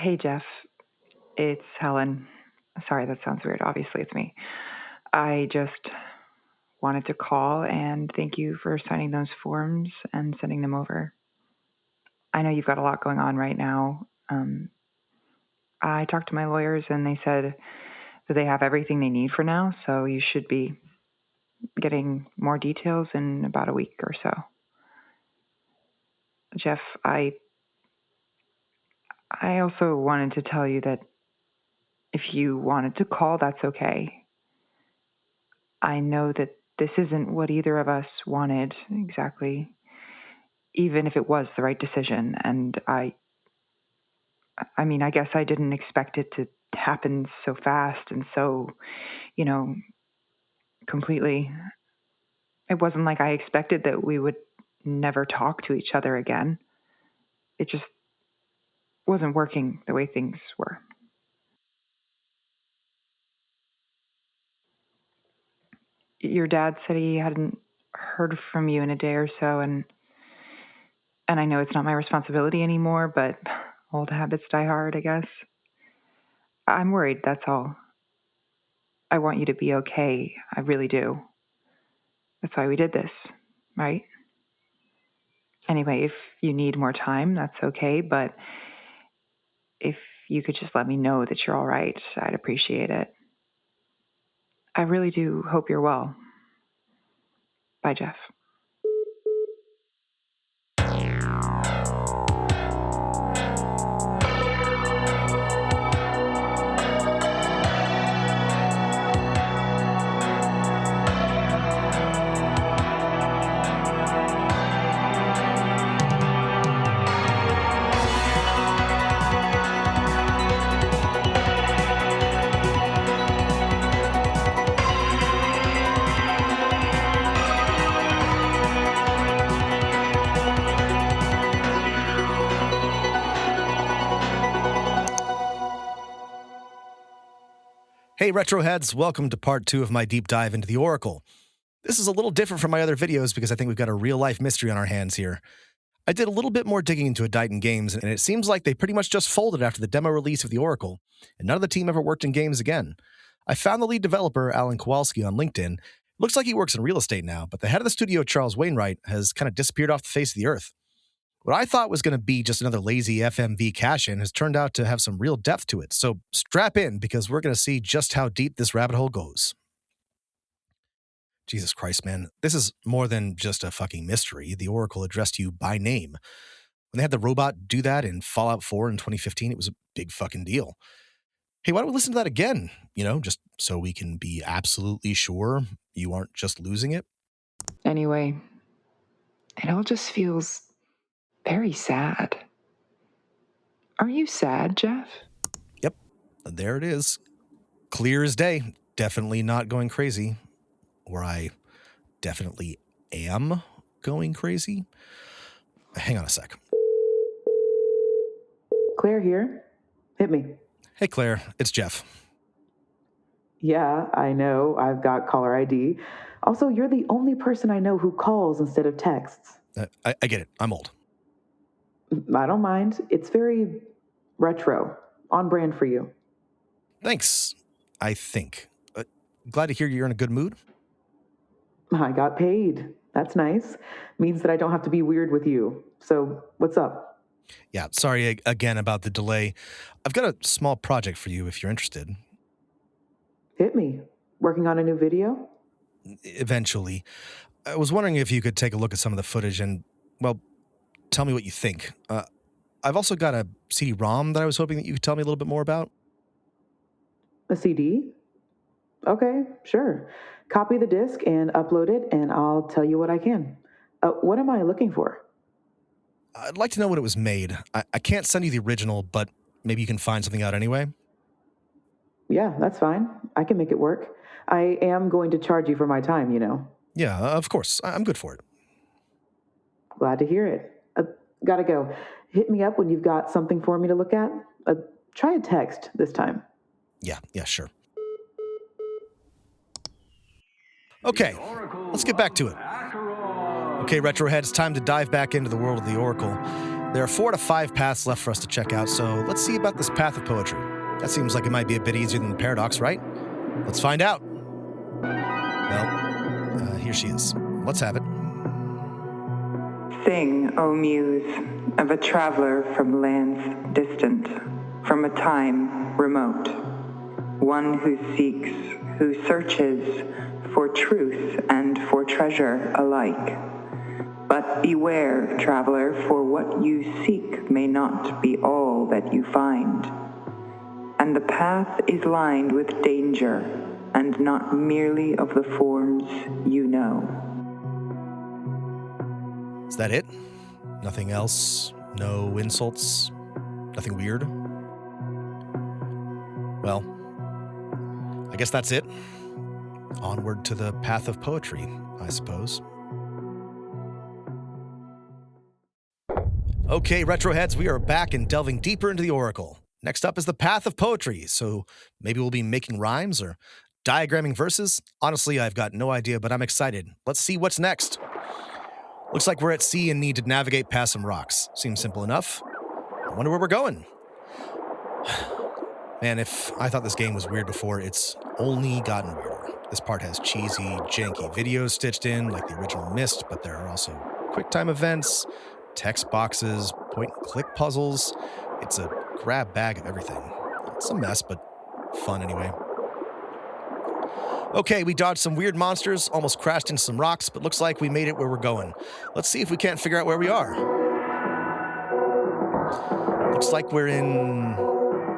Hey, Jeff. It's Helen. Sorry, that sounds weird. Obviously, it's me. I just wanted to call and thank you for signing those forms and sending them over. I know you've got a lot going on right now. I talked to my lawyers and they said that they have everything they need for now, so you should be getting more details in about a week or so. Jeff, I also wanted to tell you that if you wanted to call, that's okay. I know that this isn't what either of us wanted exactly, even if it was the right decision. And I mean, I guess I didn't expect it to happen so fast and so, you know, completely. It wasn't like I expected that we would never talk to each other again. It just wasn't working the way things were. Your dad said he hadn't heard from you in a day or so, and I know it's not my responsibility anymore, but old habits die hard, I guess. I'm worried, that's all. I want you to be okay. I really do. That's why we did this, right? Anyway, if you need more time, that's okay, but if you could just let me know that you're all right, I'd appreciate it. I really do hope you're well. Bye, Jeff. Hey Retroheads, welcome to part 2 of my deep dive into the Oracle. This is a little different from my other videos because I think we've got a real-life mystery on our hands here. I did a little bit more digging into Aditon Games, and it seems like they pretty much just folded after the demo release of the Oracle, and none of the team ever worked in games again. I found the lead developer, Alan Kowalski, on LinkedIn. Looks like he works in real estate now, but the head of the studio, Charles Wainwright, has kind of disappeared off the face of the earth. What I thought was going to be just another lazy FMV cash-in has turned out to have some real depth to it, so strap in because we're going to see just how deep this rabbit hole goes. Jesus Christ, man. This is more than just a fucking mystery. The Oracle addressed you by name. When they had the robot do that in Fallout 4 in 2015, it was a big fucking deal. Hey, why don't we listen to that again? Just so we can be absolutely sure you aren't just losing it. Anyway, it all just feels very sad. Are you sad, Jeff? Yep, there it is. Clear as day. Definitely not going crazy. Or I definitely am going crazy. Hang on a sec. Claire here. Hit me. Hey, Claire. It's Jeff. Yeah, I know. I've got caller ID. Also, you're the only person I know who calls instead of texts. I get it. I'm old. I don't mind. It's very retro. On brand for you. Thanks, I think. Glad to hear you're in a good mood. I got paid. That's nice. Means that I don't have to be weird with you. So, what's up? Yeah, sorry again about the delay. I've got a small project for you if you're interested. Hit me. Working on a new video? Eventually. I was wondering if you could take a look at some of the footage and, well, tell me what you think. I've also got a CD-ROM that I was hoping that you could tell me a little bit more about. A CD? Okay, sure. Copy the disc and upload it, and I'll tell you what I can. What am I looking for? I'd like to know when it was made. I can't send you the original, but maybe you can find something out anyway. Yeah, that's fine. I can make it work. I am going to charge you for my time, Yeah, of course. I'm good for it. Glad to hear it. Gotta go. Hit me up when you've got something for me to look at. Try a text this time. Yeah, sure. Okay, let's get back to it. Okay, Retrohead, it's time to dive back into the world of the Oracle. There are 4 to 5 paths left for us to check out, so let's see about this path of poetry. That seems like it might be a bit easier than the paradox, right? Let's find out. Well, here she is. Let's have it. Sing, O Muse, of a traveler from lands distant, from a time remote, one who seeks, who searches for truth and for treasure alike. But beware, traveler, for what you seek may not be all that you find. And the path is lined with danger, and not merely of the forms you know. Is that it? Nothing else? No insults? Nothing weird? Well, I guess that's it. Onward to the path of poetry, I suppose. Okay, Retroheads, we are back and delving deeper into the Oracle. Next up is the path of poetry, so maybe we'll be making rhymes or diagramming verses. Honestly, I've got no idea, but I'm excited. Let's see what's next. Looks like we're at sea and need to navigate past some rocks. Seems simple enough. I wonder where we're going. Man, if I thought this game was weird before, it's only gotten weirder. This part has cheesy, janky videos stitched in, like the original Myst, but there are also QuickTime events, text boxes, point-and-click puzzles. It's a grab bag of everything. It's a mess, but fun anyway. Okay, we dodged some weird monsters, almost crashed into some rocks, but looks like we made it where we're going. Let's see if we can't figure out where we are. Looks like we're in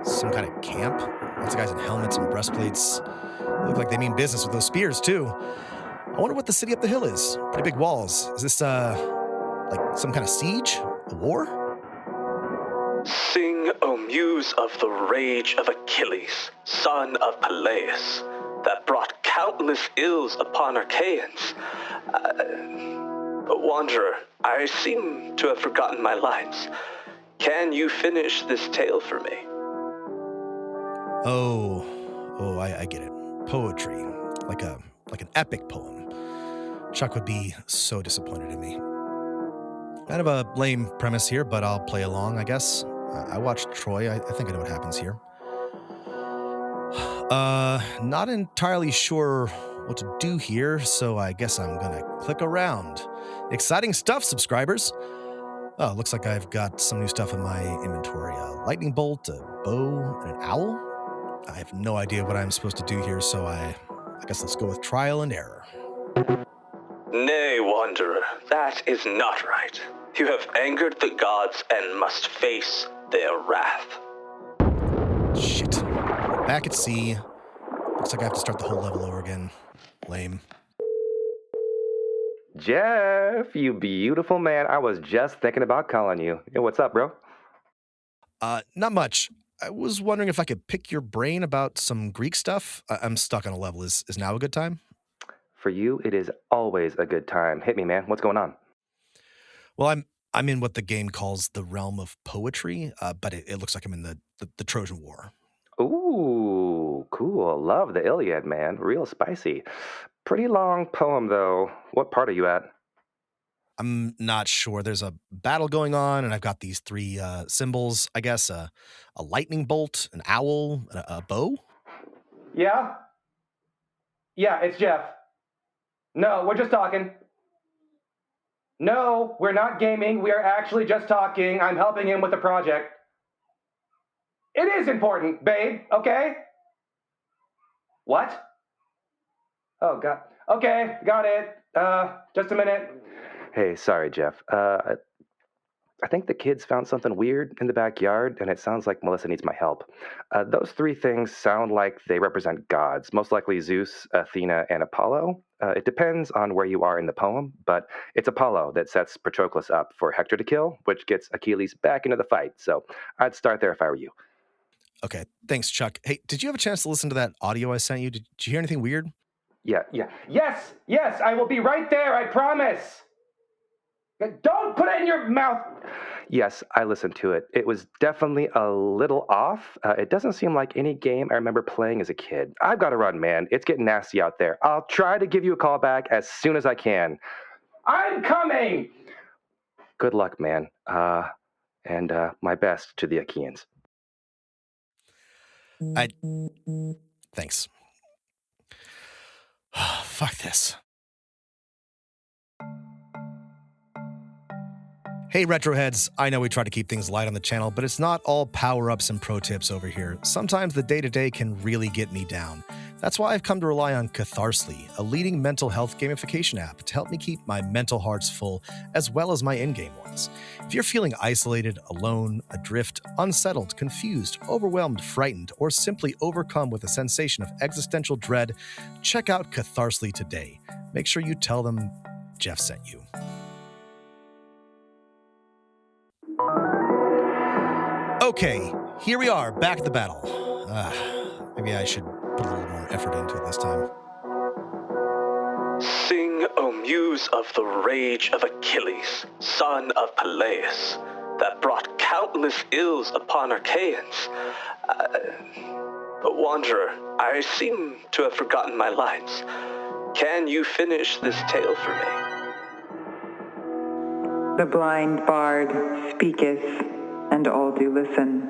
some kind of camp. Lots of guys in helmets and breastplates. Look like they mean business with those spears, too. I wonder what the city up the hill is. Pretty big walls. Is this, like some kind of siege? A war? Sing, O Muse of the rage of Achilles, son of Peleus, that brought countless ills upon Archaeans. Wanderer, I seem to have forgotten my lines. Can you finish this tale for me? I get it. Poetry, like an epic poem. Chuck would be so disappointed in me. Kind of a lame premise here, but I'll play along, I guess. I watched Troy. I think I know what happens here. Not entirely sure what to do here, so I guess I'm gonna click around. Exciting stuff, subscribers. Oh, looks like I've got some new stuff in my inventory. A lightning bolt, a bow, and an owl. I have no idea what I'm supposed to do here, so I guess let's go with trial and error. Nay, Wanderer, that is not right. You have angered the gods and must face their wrath. Shit. Back at sea. Looks like I have to start the whole level over again. Lame. Jeff, you beautiful man. I was just thinking about calling you. Hey, what's up, bro? Not much. I was wondering if I could pick your brain about some Greek stuff. I'm stuck on a level. Is now a good time? For you, it is always a good time. Hit me, man. What's going on? Well, I'm in what the game calls the realm of poetry, but it looks like I'm in the Trojan War. Ooh, cool. Love the Iliad, man. Real spicy. Pretty long poem, though. What part are you at? I'm not sure. There's a battle going on, and I've got these 3 symbols, I guess. A lightning bolt, an owl, a bow? Yeah? Yeah, it's Jeff. No, we're just talking. No, we're not gaming. We are actually just talking. I'm helping him with the project. It is important, babe, okay? What? Oh, God. Okay, got it. Just a minute. Hey, sorry, Jeff. I think the kids found something weird in the backyard, and it sounds like Melissa needs my help. Those 3 things sound like they represent gods, most likely Zeus, Athena, and Apollo. It depends on where you are in the poem, but it's Apollo that sets Patroclus up for Hector to kill, which gets Achilles back into the fight. So I'd start there if I were you. Okay, thanks, Chuck. Hey, did you have a chance to listen to that audio I sent you? Did you hear anything weird? Yeah. Yes, I will be right there, I promise. Don't put it in your mouth. Yes, I listened to it. It was definitely a little off. It doesn't seem like any game I remember playing as a kid. I've got to run, man. It's getting nasty out there. I'll try to give you a call back as soon as I can. I'm coming. Good luck, man. And my best to the Achaeans. Thanks. Fuck this. Hey, Retroheads. I know we try to keep things light on the channel, but it's not all power-ups and pro tips over here. Sometimes the day-to-day can really get me down. That's why I've come to rely on Catharsely, a leading mental health gamification app to help me keep my mental hearts full, as well as my in-game ones. If you're feeling isolated, alone, adrift, unsettled, confused, overwhelmed, frightened, or simply overcome with a sensation of existential dread, check out Catharsely today. Make sure you tell them Jeff sent you. Okay, here we are, back at the battle. Maybe I should put a little more effort into it this time. Sing, O muse of the rage of Achilles, son of Peleus, that brought countless ills upon Achaeans. Wanderer, I seem to have forgotten my lines. Can you finish this tale for me? The blind bard speaketh, and all do listen.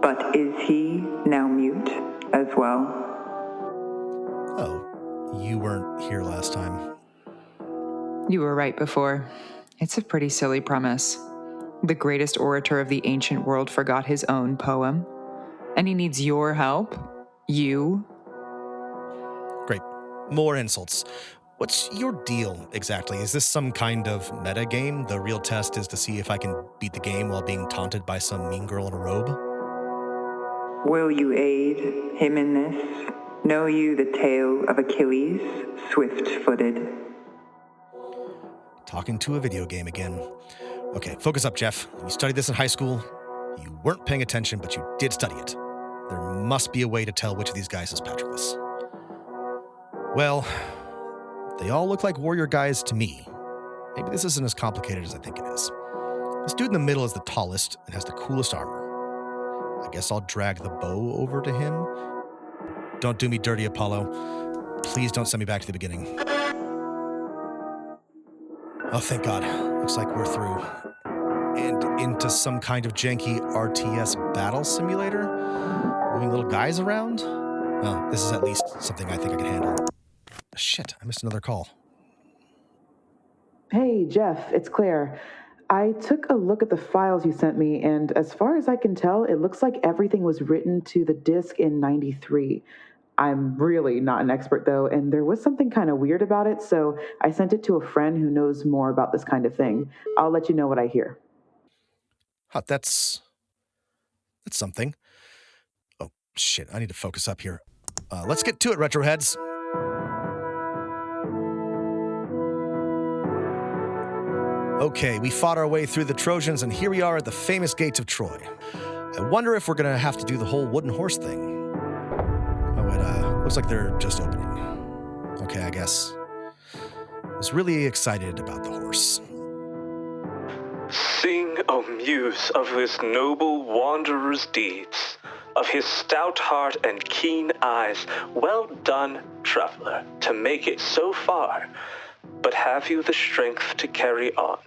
But is he now mute as well? Oh, you weren't here last time. You were right before. It's a pretty silly premise. The greatest orator of the ancient world forgot his own poem, and he needs your help? You? Great. More insults. What's your deal exactly? Is this some kind of meta game? The real test is to see if I can beat the game while being taunted by some mean girl in a robe? Will you aid him in this? Know you the tale of Achilles, swift-footed? Talking to a video game again. Okay, focus up, Jeff. You studied this in high school. You weren't paying attention, but you did study it. There must be a way to tell which of these guys is Patroclus. Well, they all look like warrior guys to me. Maybe this isn't as complicated as I think it is. This dude in the middle is the tallest and has the coolest armor. I guess I'll drag the bow over to him. Don't do me dirty, Apollo. Please don't send me back to the beginning. Oh, thank God. Looks like we're through. And into some kind of janky RTS battle simulator? Moving little guys around? Well, this is at least something I think I can handle. Shit, I missed another call. Hey, Jeff, it's Claire. I took a look at the files you sent me, and as far as I can tell, it looks like everything was written to the disk in '93. I'm really not an expert, though, and there was something kind of weird about it, so I sent it to a friend who knows more about this kind of thing. I'll let you know what I hear. Huh, that's something. Oh, shit, I need to focus up here. Let's get to it, Retroheads. Okay, we fought our way through the Trojans, and here we are at the famous gates of Troy. I wonder if we're going to have to do the whole wooden horse thing. Oh, it looks like they're just opening. Okay, I guess. I was really excited about the horse. Sing, O muse, of his noble wanderer's deeds, of his stout heart and keen eyes. Well done, traveler, to make it so far. But have you the strength to carry on?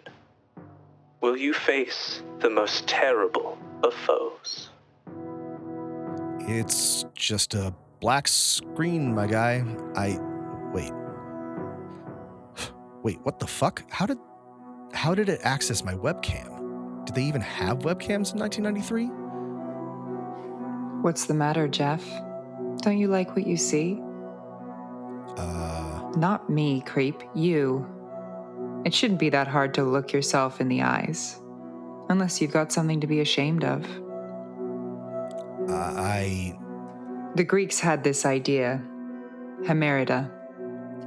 Will you face the most terrible of foes? It's just a black screen, my guy. Wait, what the fuck? How did it access my webcam? Did they even have webcams in 1993? What's the matter, Jeff? Don't you like what you see? Not me, creep. You. It shouldn't be that hard to look yourself in the eyes. Unless you've got something to be ashamed of. The Greeks had this idea. Hemerida.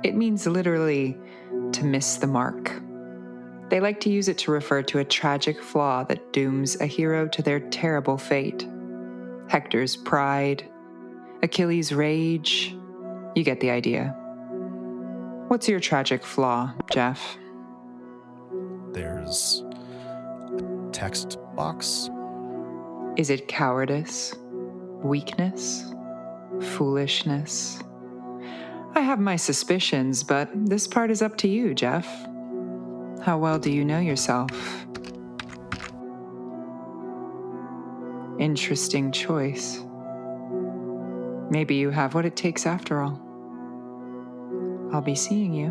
It means literally to miss the mark. They like to use it to refer to a tragic flaw that dooms a hero to their terrible fate. Hector's pride, Achilles' rage. You get the idea. What's your tragic flaw, Jeff? There's a text box. Is it cowardice? Weakness? Foolishness? I have my suspicions, but this part is up to you, Jeff. How well do you know yourself? Interesting choice. Maybe you have what it takes after all. I'll be seeing you.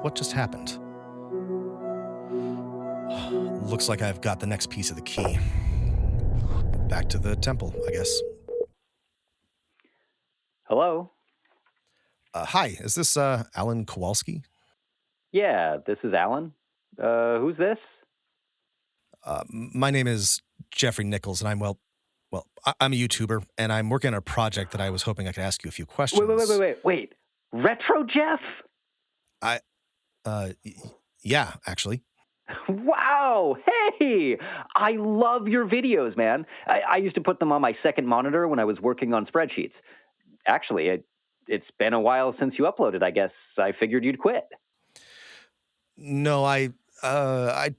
What just happened? Looks like I've got the next piece of the key. Back to the temple, I guess. Hello? Hi, is this Alan Kowalski? Yeah, this is Alan. Who's this? My name is Jeffrey Nichols, and I'm a YouTuber, and I'm working on a project that I was hoping I could ask you a few questions. Wait. Retro Jeff? Yeah, actually. Wow! Hey! I love your videos, man. I used to put them on my second monitor when I was working on spreadsheets. Actually, it's been a while since you uploaded. I guess I figured you'd quit. No, I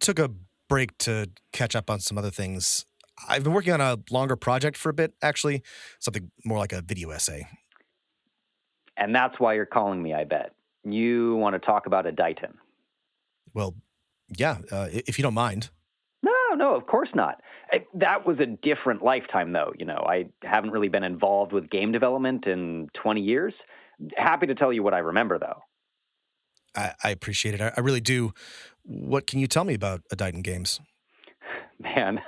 took a break to catch up on some other things. I've been working on a longer project for a bit, actually. Something more like a video essay. And that's why you're calling me, I bet. You want to talk about a Dighton. Well, yeah, if you don't mind. No, of course not. That was a different lifetime, though. I haven't really been involved with game development in 20 years. Happy to tell you what I remember, though. I appreciate it. I really do. What can you tell me about Dighton Games? Man,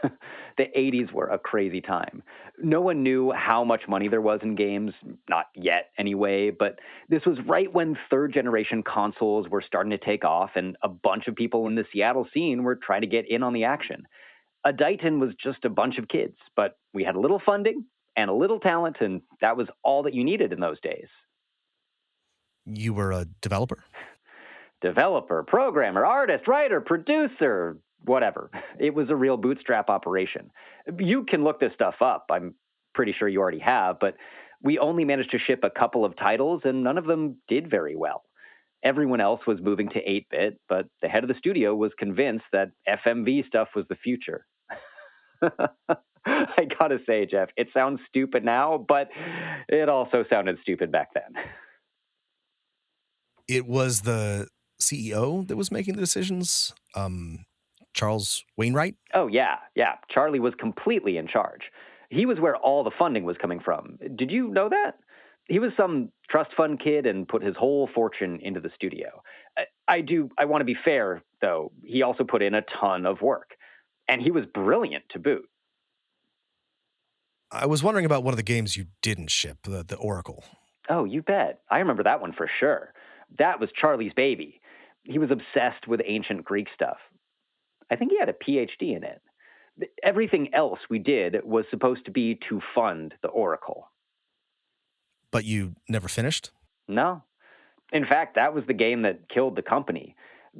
the 80s were a crazy time. No one knew how much money there was in games, not yet anyway, but this was right when third-generation consoles were starting to take off, and a bunch of people in the Seattle scene were trying to get in on the action. A Dighton was just a bunch of kids, but we had a little funding and a little talent, and that was all that you needed in those days. You were a developer? Developer, programmer, artist, writer, producer, whatever. It was a real bootstrap operation. You can look this stuff up. I'm pretty sure you already have, but we only managed to ship a couple of titles, and none of them did very well. Everyone else was moving to 8-bit, but the head of the studio was convinced that FMV stuff was the future. I gotta say, Jeff, it sounds stupid now, but it also sounded stupid back then. It was the CEO that was making the decisions? Charles Wainwright? Oh, yeah. Charlie was completely in charge. He was where all the funding was coming from. Did you know that? He was some trust fund kid and put his whole fortune into the studio. I want to be fair, though. He also put in a ton of work. And he was brilliant to boot. I was wondering about one of the games you didn't ship, the Oracle. Oh, you bet. I remember that one for sure. That was Charlie's baby. He was obsessed with ancient Greek stuff. I think he had a PhD in it. Everything else we did was supposed to be to fund the Oracle. But you never finished? No. In fact, that was the game that killed the company.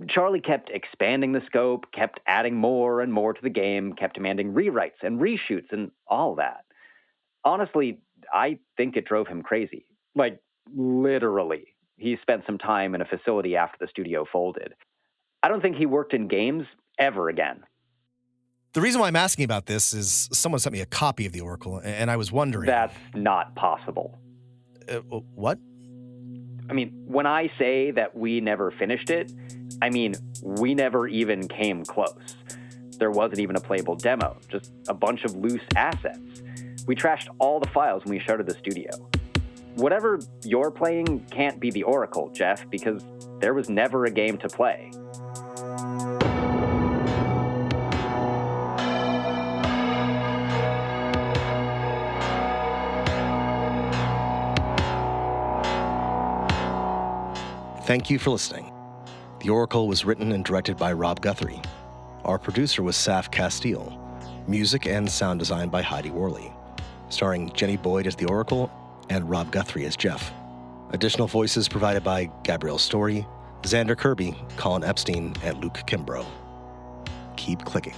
Charlie kept expanding the scope, kept adding more and more to the game, kept demanding rewrites and reshoots and all that. Honestly, I think it drove him crazy. Like, literally. He spent some time in a facility after the studio folded. I don't think he worked in games ever again. The reason why I'm asking about this is someone sent me a copy of the Oracle, and I was wondering... That's not possible. What? I mean, when I say that we never finished it, I mean, we never even came close. There wasn't even a playable demo, just a bunch of loose assets. We trashed all the files when we shuttered the studio. Whatever you're playing can't be the Oracle, Jeff, because there was never a game to play. Thank you for listening. The Oracle was written and directed by Rob Guthrie. Our producer was Saff Casteel. Music and sound design by Heidi Worley. Starring Jenny Boyd as the Oracle and Rob Guthrie as Jeff. Additional voices provided by Gabrielle Story, Zander Kirby, Colin Epstein, and Luke Kimbro. Keep clicking.